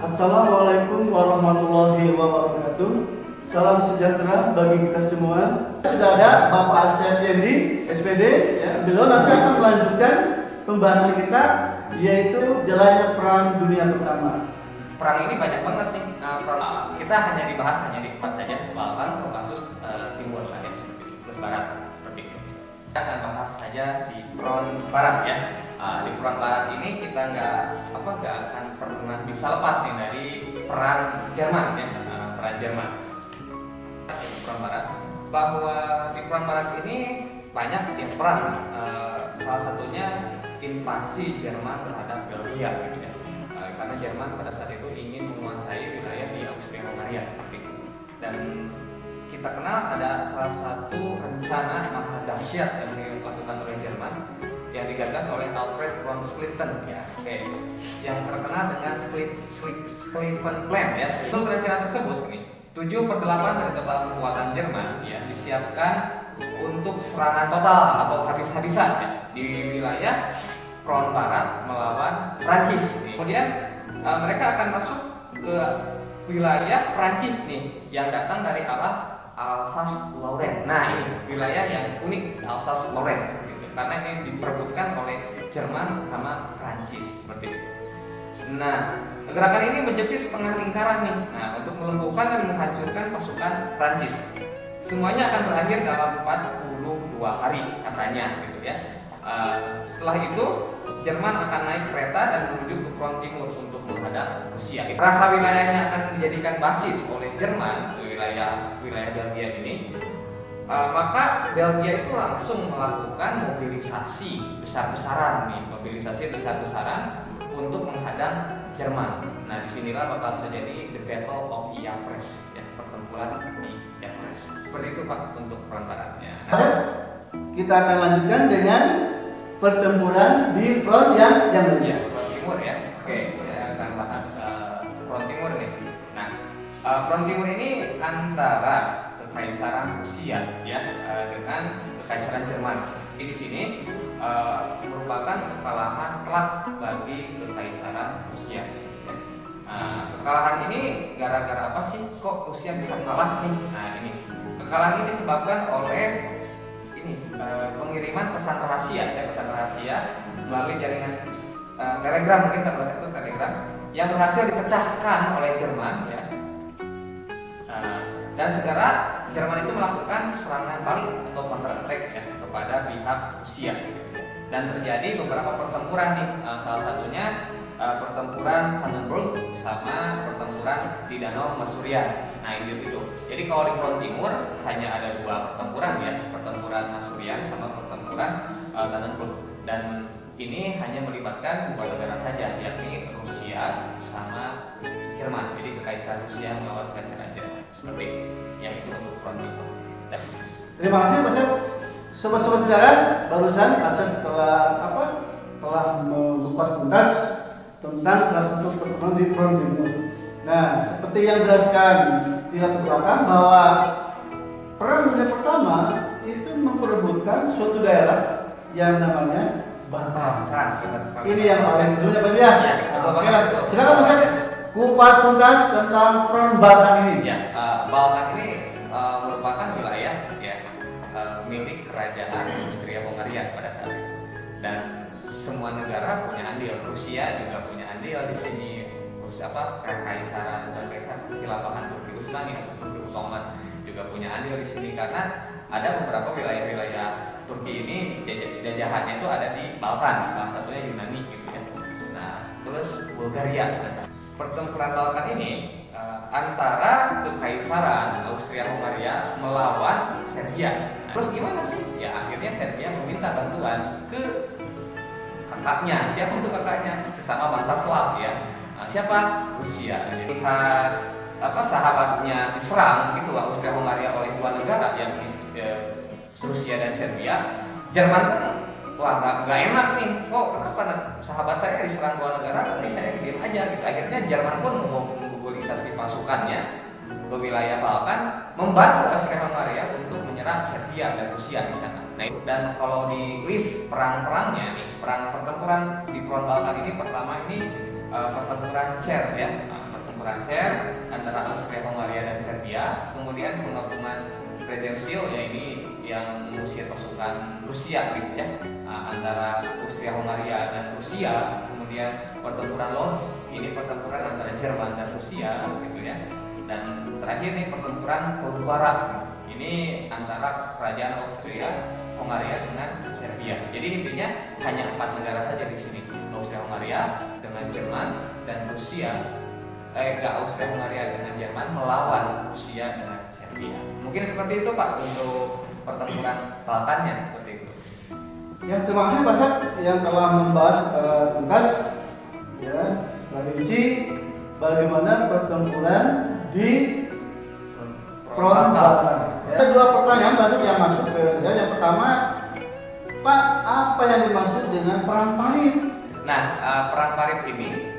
Assalamualaikum warahmatullahi wabarakatuh. Salam sejahtera bagi kita semua. Sudah ada Bapak Asep Yendi, SPD. Ya, beliau nanti akan melanjutkan pembahasan kita, yaitu jalannya Perang Dunia Pertama. Perang ini banyak banget nih. Kita hanya dibahas hanya di 4 saja, bahkan kasus timur lah ya, seperti itu, plus barat seperti itu. Kita akan bahas saja di front barat ya. Di front barat ini kita nggak akan pernah bisa lepas nih dari peran Jerman ya, peran Jerman. Di front barat, bahwa di front barat ini banyak yang perang. Salah satunya invasi Jerman terhadap Belgia gitu ya. Karena Jerman pada saat itu ingin menguasai wilayah di Austria-Hungaria seperti itu. Dan kita kenal ada salah satu rencana maha dahsyat yang dilakukan oleh Jerman yang digagas oleh Alfred von Schlieffen ya, yang terkenal dengan Schlieffen Plan ya. Menurut rencana tersebut ini 7/8 dari total kekuatan Jerman ya disiapkan untuk serangan total atau habis-habisan ya, di wilayah front barat melawan Prancis. Kemudian mereka akan masuk ke wilayah Prancis nih yang datang dari arah Alsace-Lorraine. Nah, ini wilayah yang unik, Alsace-Lorraine seperti itu. Karena ini diperebutkan oleh Jerman sama Prancis seperti itu. Nah, gerakan ini menjepit setengah lingkaran nih. Nah, untuk melumpuhkan dan menghancurkan pasukan Prancis. Semuanya akan berakhir dalam 42 hari katanya gitu ya. Setelah itu Jerman akan naik kereta dan menuju ke front timur untuk menghadap Rusia. Rasa wilayahnya akan dijadikan basis oleh Jerman, wilayah Belgia ini. Maka Belgia itu langsung melakukan mobilisasi besar-besaran untuk menghadang Jerman. Nah, disinilah bakal terjadi the Battle of Ypres ya, pertempuran di Ypres. Seperti itu Pak untuk front baratnya. Kita akan lanjutkan dengan pertempuran di front yang lainnya. Front timur ya. Oke, saya akan bahas front timur nih. Nah, front timur ini antara Kekaisaran Rusia ya dengan Kekaisaran Jerman. Jadi di sini merupakan kekalahan telak bagi Kekaisaran Rusia. Ya. Kekalahan ini gara-gara apa sih? Kok Rusia bisa kalah nih? Nah, ini kekalahan ini disebabkan oleh pengiriman pesan rahasia melalui jaringan telegram, mungkin kan bahasa itu telegram, yang berhasil dipecahkan oleh Jerman ya. Dan segera Jerman itu melakukan serangan balik atau counter attack ya kepada pihak Rusia. Dan terjadi beberapa pertempuran nih, salah satunya pertempuran Tannenberg sama pertempuran di Danau Masurian. Nah, itu. Jadi kalau di front timur hanya ada 2 pertempuran ya, pertempuran Masurian sama pertempuran Tannenberg. Dan ini hanya melibatkan 2 negara saja, yakni Rusia sama Jerman. Jadi Kekaisaran Rusia melawan Kekaisaran Jerman. Seperti yang itu untuk front timur. Terima kasih Pak Asep. Sobat-sobat saudara, barusan Asep telah mengupas tuntas tentang salah satu pertempuran di front timur. Nah, seperti yang dijelaskan di latar belakang bahwa Perang Dunia Pertama itu memperebutkan suatu daerah yang namanya Balkan. Ini yang paling seru ya Pak ya. Oke, silakan Mas Asep kupas tuntas tentang Perang Balkan ini. Ya, Balkan ini merupakan wilayah ya milik Kerajaan Austria-Hungaria pada saat itu. Dan semua negara punya andil. Rusia juga punya andil di sini. Kekaisaran dan Kaisar Khilafahan Turki Utsmani atau Turki Ottoman juga punya andil di sini karena ada beberapa wilayah-wilayah Turki ini jajahannya itu ada di Balkan, salah satunya Yunani gitu ya. Nah, terus Bulgaria pada saat pertempuran Balkan ini antara Kekaisaran Austria-Hungaria melawan Serbia. Terus gimana sih? Ya akhirnya Serbia meminta bantuan ke kakaknya. Siapa itu kakaknya? Sesama bangsa Slav ya. Siapa? Rusia. Lihat sahabatnya diserang gitu Austria-Hungaria oleh 2 negara yang Rusia dan Serbia. Jerman pun nggak enak nih. Kok kenapa sahabat saya diserang 2 negara? Tapi saya diam aja gitu. Akhirnya Jerman pun memobilisasi pasukannya ke wilayah Balkan, membantu Austria-Hungaria untuk menyerang Serbia dan Rusia di sana. Nah, dan kalau di list perang-perangnya nih, pertempuran di front Balkan ini pertama ini pertempuran Cher ya. pertempuran Cer antara Austria-Hungaria dan Serbia, kemudian pengapungan Przemysl, ya ini yang mengusir pasukan Rusia gitu ya, antara Austria-Hungaria dan Rusia. Kemudian pertempuran Lodz, ini pertempuran antara Jerman dan Rusia gitu ya. Dan terakhir nih pertempuran Front Barat, ini antara kerajaan Austria-Hungaria dengan Serbia. Jadi intinya hanya 4 negara saja di sini, Austria-Hungaria dengan Jerman dan Rusia. Austria-Hungaria dengan Jerman melawan Rusia dengan Serbia. Mungkin seperti itu Pak untuk pertempuran Balkannya, seperti itu. Ya, terima kasih Pak Sat yang telah membahas tuntas ya secara rinci bagaimana pertempuran di front Balkan. Ya, ada 2 pertanyaan Pak Sat yang masuk ke ya. Yang pertama, Pak, apa yang dimaksud dengan perang parit? Nah, perang parit ini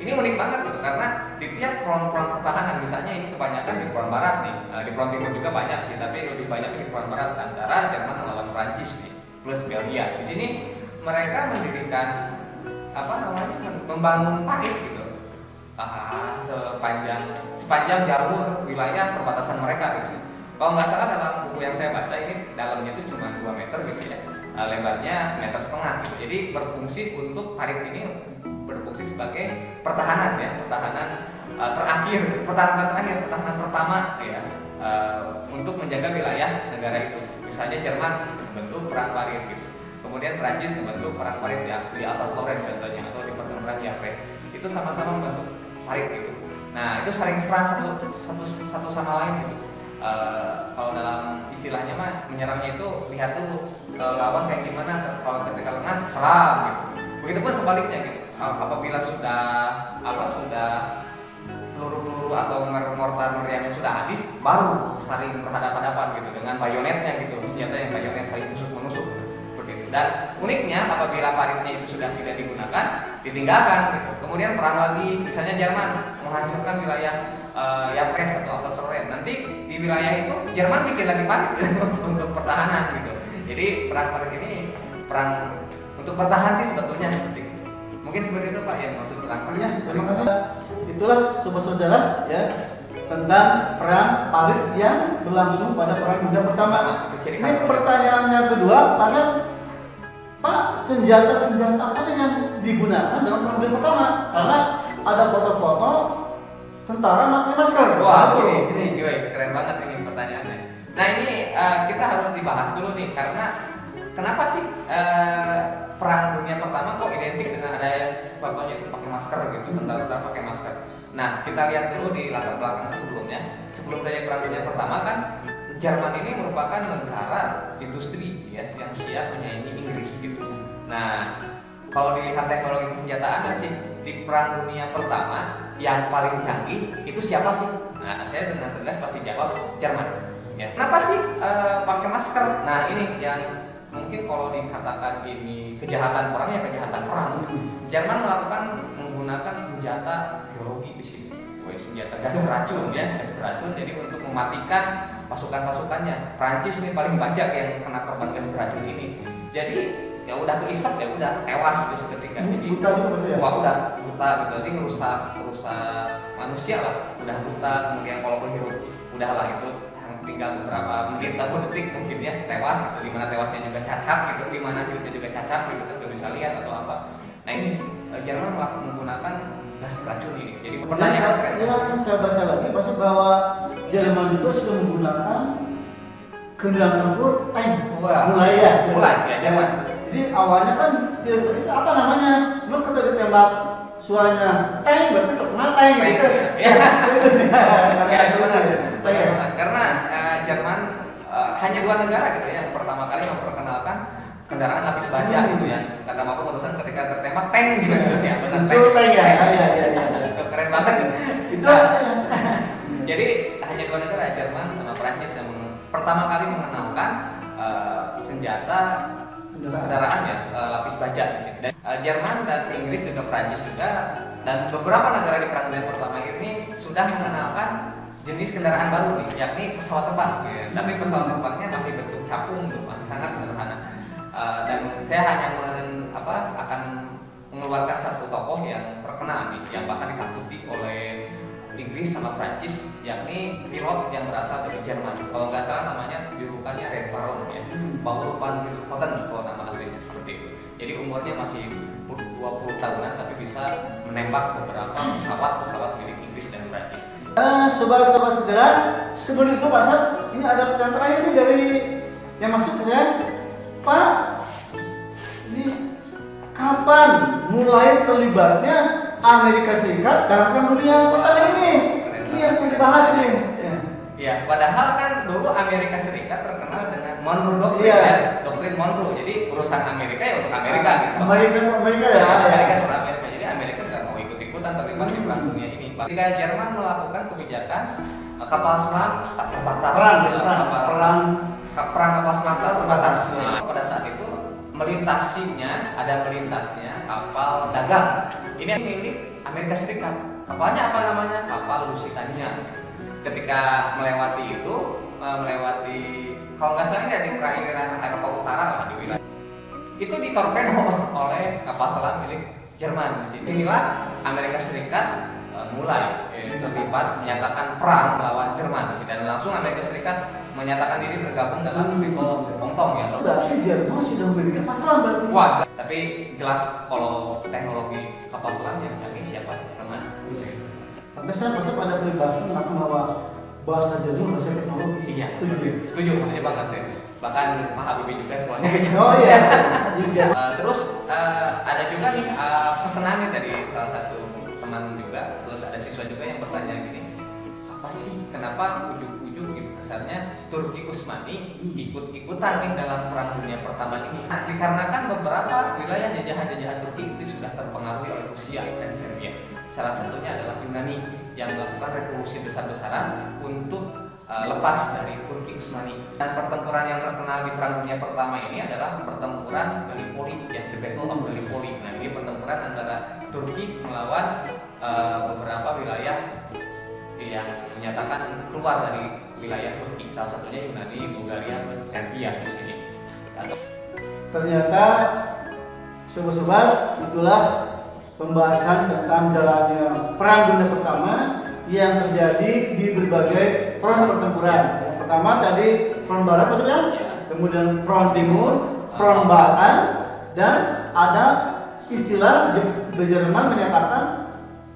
unik banget gitu, karena di tiap front pertahanan, misalnya ini kebanyakan di front barat nih, di front timur juga banyak sih, tapi lebih banyak di front barat antara Jerman melawan Prancis nih, plus Belgia. Di sini mereka mendirikan membangun parit gitu, sepanjang jalur wilayah perbatasan mereka gitu. Kalau nggak salah dalam buku yang saya baca ini dalamnya itu cuma 2 meter gitu ya, lebarnya 1,5 meter gitu. Jadi berfungsi untuk parit ini berfungsi sebagai pertahanan ya, pertahanan pertama ya, untuk menjaga wilayah negara itu. Misalnya Jerman membentuk perang parit gitu, kemudian Prancis membentuk perang parit di Alsace-Lorraine contohnya, atau di pertempuran Ypres, itu sama-sama membentuk parit gitu. Nah itu saling serang satu sama lain gitu. Kalau dalam istilahnya mah menyerangnya itu lihat dulu lawan kayak gimana, kalau ketika lengah serang gitu. Begitupun sebaliknya gitu. Apabila sudah peluru-peluru atau mortar meriamnya sudah habis, baru saling berhadapan-hadapan gitu dengan bayonetnya gitu, senjata yang bayonet saling tusuk-menusuk seperti itu. Dan uniknya apabila paritnya itu sudah tidak digunakan, ditinggalkan gitu. Kemudian perang lagi, misalnya Jerman menghancurkan wilayah Ypres atau Alsace-Lorraine, nanti di wilayah itu Jerman bikin lagi parit untuk pertahanan gitu. Jadi perang parit ini perang untuk bertahan sih sebetulnya. Mungkin seperti itu Pak yang maksud perang parit. Ya, terima kasih. Itulah sobat saudara ya tentang perang parit yang berlangsung pada Perang Dunia Pertama. Ini pertanyaan yang kedua, Pak, senjata apa yang digunakan dalam Perang Dunia Pertama? Karena ada foto-foto tentara pakai masker. Wah, ini keren banget ini pertanyaannya. Nah ini kita harus dibahas dulu nih, karena kenapa sih Perang Dunia Pertama kok identik dengan ada yang fotonya itu pakai masker gitu, tentara-tentara pakai masker. Nah kita lihat dulu di latar belakang sebelumnya. Sebelum dari Perang Dunia Pertama kan Jerman ini merupakan negara industri ya, yang siap menyaingi Inggris gitu. Nah kalau dilihat teknologi persenjataannya sih di Perang Dunia Pertama yang paling canggih itu siapa sih? Nah saya dengan tegas pasti jawab Jerman. Ya. Kenapa sih pakai masker? Nah ini yang mungkin kalau dikatakan ini kejahatan perang, ya kejahatan perang. Jerman menggunakan senjata biologi di sini, senjata gas beracun ya, gas beracun. Jadi untuk mematikan pasukan-pasukannya. Prancis ini paling banyak yang kena korban gas beracun ini. Jadi ya udah keisap, ya udah tewas gitu seketika. Jadi udah buta gitu, jadi ngerusak manusia lah, udah buta. Kemudian kalau berhirup udahlah itu tinggal beberapa menit atau detik mungkin ya tewas gitu, dimana tewasnya juga cacat gitu, dimana hidupnya juga cacat gitu, kita bisa lihat atau apa. Nah ini Jerman menggunakan gas beracun ini. Jadi pertanyaan yang saya baca lagi pasti bahwa Jerman juga sudah menggunakan kendaraan tempur tank. Mulai ya Jerman. Jadi awalnya kan apa namanya, cuma ketika ditembak suaranya tank, berarti terkenal tank gitu. Ya sebenarnya. Karena Jerman hanya 2 negara gitu ya yang pertama kali memperkenalkan kendaraan lapis baja gitu ya. Kata Bapak barusan ketika tertembak tank gitu ya, benar tank. Iya. Keren banget. Itu. Jadi hanya 2 negara, Jerman sama Prancis, yang pertama kali mengenalkan senjata kendaraan ya, lapis baja di sini. Dan Jerman dan Inggris juga, Prancis juga, dan beberapa negara di Perang Dunia Pertama ini sudah mengenalkan jenis kendaraan baru nih, yakni pesawat terbang. Ya. Tapi pesawat terbangnya masih bentuk capung, masih sangat sederhana. Dan saya hanya akan mengeluarkan satu tokoh yang terkenal nih, yang bahkan ditakuti oleh Inggris sama Prancis, yakni pilot yang berasal dari Jerman. Kalau nggak salah namanya julukannya Red Baron ya, Paul van Richthofen kalau nama aslinya seperti itu. Jadi umurnya masih 20 tahunan tapi bisa menembak beberapa pesawat milik Inggris dan Prancis. Sobat-sobat saudara, sebelum itu Pak Sat, ini ada pertanyaan terakhir nih dari yang masuk ke saya. Pak, ini kapan mulai terlibatnya Amerika Serikat dalam Perang Dunia Pertama ini? Ini yang perlu dibahas nih. Ya, padahal kan dulu Amerika Serikat terkenal dengan Monroe Doctrine Iya. ya, doktrin Monroe. Jadi urusan Amerika ya untuk Amerika gitu. Amerika ya. Amerika untuk Amerika. Jadi Amerika nggak mau ikut-ikutan terlibat di Perang Dunia ini. Ketika Jerman melakukan kebijakan kapal selam tak terbatas, perang kapal selam tak terbatas. Nah, pada saat itu melintasnya kapal dagang. Ini milik Amerika Serikat. Kapalnya apa namanya? Kapal Lusitania. Ketika melewati kalau nggak salah dari perairan Eropa Utara lah di wilayah itu ditorpedo oleh kapal selam milik Jerman. Disinilah Amerika Serikat mulai terlibat menyatakan perang melawan Jerman dan langsung Amerika Serikat menyatakan diri tergabung dalam Triple Entente ya. Berarti Jerman sudah memiliki kapal selam berarti. Wah, tapi jelas kalau teknologi kapal selam yang canggih siapa? Jerman. Pantesan masa pada peribahasa mengatakan bahwa bahasa Jerman bahasa teknologi. Iya, setuju banget ya. Bahkan Pak Habibie juga sekolahnya. Oh iya. Terus ada juga nih pesanan nih dari salah satu teman juga, terus ada siswa juga yang bertanya gini, apa sih kenapa ujung-ujung gitu kasarnya Turki Utsmani ikut-ikutan nih dalam Perang Dunia Pertama ini? Nah, dikarenakan beberapa wilayah jajahan Turki itu sudah terpengaruhi oleh Rusia dan Serbia. Salah satunya adalah Yunani yang melakukan revolusi besar-besaran untuk lepas dari Turki Utsmani. Dan pertempuran yang terkenal di Perang Dunia Pertama ini adalah pertempuran Gallipoli, ya, the Battle of Gallipoli. Nah, ini pertempuran antara Turki melawan beberapa wilayah yang menyatakan keluar dari wilayah Turki. Salah satunya Yunani, Bulgaria, dan Serbia di sini. Ternyata sobat-sobat, itulah pembahasan tentang jalannya Perang Dunia Pertama yang terjadi di berbagai front pertempuran. Yang pertama tadi front barat maksudnya, kemudian front timur, front barat, dan ada istilah Jerman menyatakan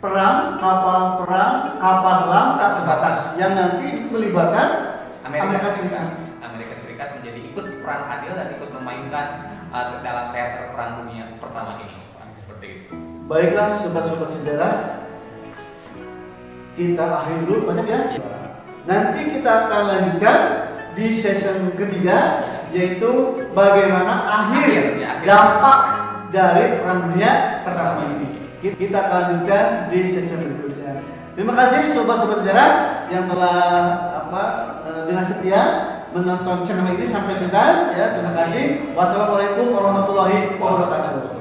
perang kapal selam tak terbatas yang nanti melibatkan Amerika Serikat. Amerika Serikat menjadi ikut perang adil dan ikut memainkan dalam teater Perang Dunia Pertama ini. Seperti itu. Baiklah sobat-sobat sejarah, kita akhiri dulu Mas ya. Nanti kita akan lanjutkan di season ketiga, yaitu bagaimana akhir dampak dari Perang Dunia Pertama ini. Kita akan lanjutkan di season berikutnya. Terima kasih sobat-sobat sejarah yang telah dengan setia menonton channel ini sampai tuntas ya. Terima kasih. Wassalamualaikum warahmatullahi wabarakatuh.